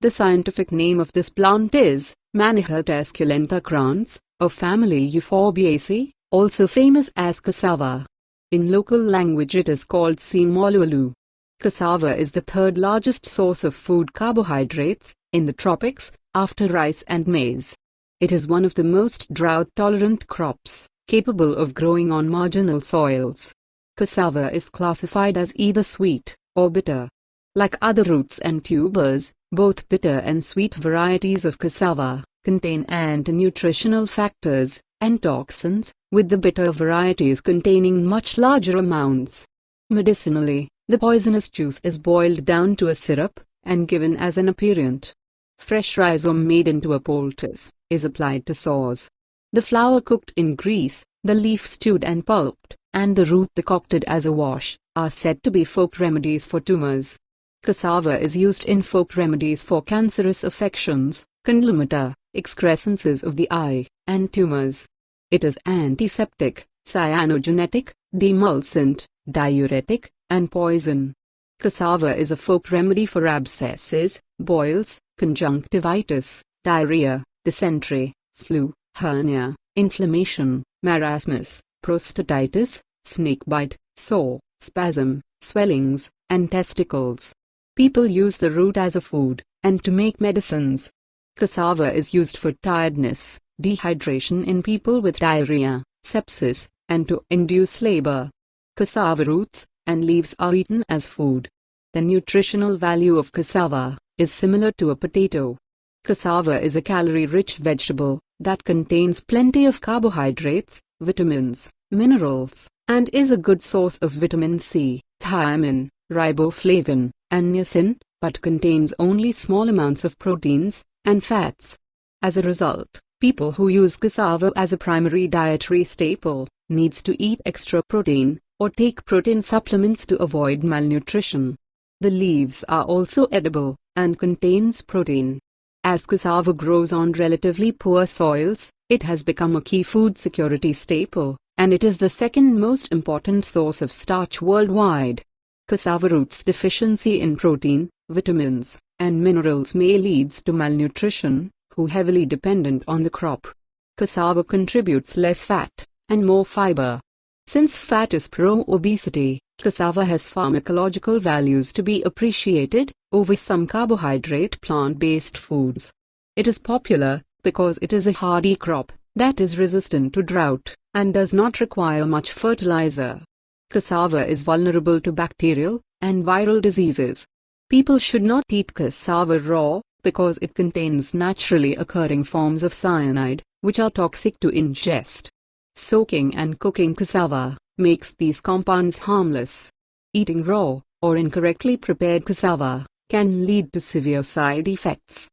The scientific name of this plant is Manihot esculenta crans, of family Euphorbiaceae, also famous as cassava. In local language it is called simolulu. Cassava is the third largest source of food carbohydrates in the tropics, after rice and maize. It is one of the most drought-tolerant crops, capable of growing on marginal soils. Cassava is classified as either sweet or bitter. Like other roots and tubers, both bitter and sweet varieties of cassava contain anti-nutritional factors and toxins, with the bitter varieties containing much larger amounts. Medicinally, the poisonous juice is boiled down to a syrup and given as an aperient. Fresh rhizome made into a poultice is applied to sores. The flower cooked in grease, the leaf stewed and pulped, and the root decocted as a wash, are said to be folk remedies for tumors. Cassava is used in folk remedies for cancerous affections, condylomata, excrescences of the eye, and tumors. It is antiseptic, cyanogenetic, demulcent, diuretic, and poison. Cassava is a folk remedy for abscesses, boils, conjunctivitis, diarrhea, dysentery, flu, hernia, inflammation, marasmus, prostatitis, snakebite, sore, spasm, swellings, and testicles. People use the root as a food, and to make medicines. Cassava is used for tiredness, dehydration in people with diarrhea, sepsis, and to induce labor. Cassava roots and leaves are eaten as food. The nutritional value of cassava is similar to a potato. Cassava is a calorie-rich vegetable that contains plenty of carbohydrates, vitamins, minerals, and is a good source of vitamin C, thiamine, riboflavin, and niacin, but contains only small amounts of proteins and fats. As a result, people who use cassava as a primary dietary staple needs to eat extra protein or take protein supplements to avoid malnutrition. The leaves are also edible and contains protein. As cassava grows on relatively poor soils, it has become a key food security staple, and it is the second most important source of starch worldwide. Cassava roots deficiency in protein, vitamins, and minerals may lead to malnutrition, who heavily dependent on the crop. Cassava contributes less fat and more fiber. Since fat is pro-obesity, cassava has pharmacological values to be appreciated over some carbohydrate plant-based foods. It is popular because it is a hardy crop that is resistant to drought and does not require much fertilizer. Cassava is vulnerable to bacterial and viral diseases. People should not eat cassava raw because it contains naturally occurring forms of cyanide, which are toxic to ingest. Soaking and cooking cassava makes these compounds harmless. Eating raw or incorrectly prepared cassava can lead to severe side effects.